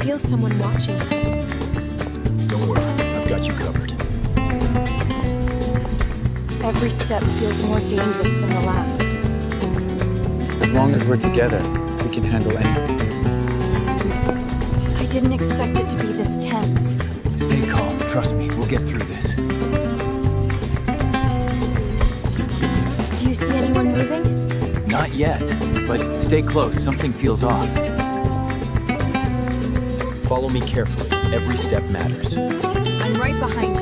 feel someone watching us. Don't worry, I've got you covered. Every step feels more dangerous than the last. As long as we're together, we can handle anything. I didn't expect it to be this tense. Stay calm, trust me, we'll get through this. Do you see anyone moving? Not yet, but stay close, something feels off. Follow me carefully, every step matters. I'm right behind you.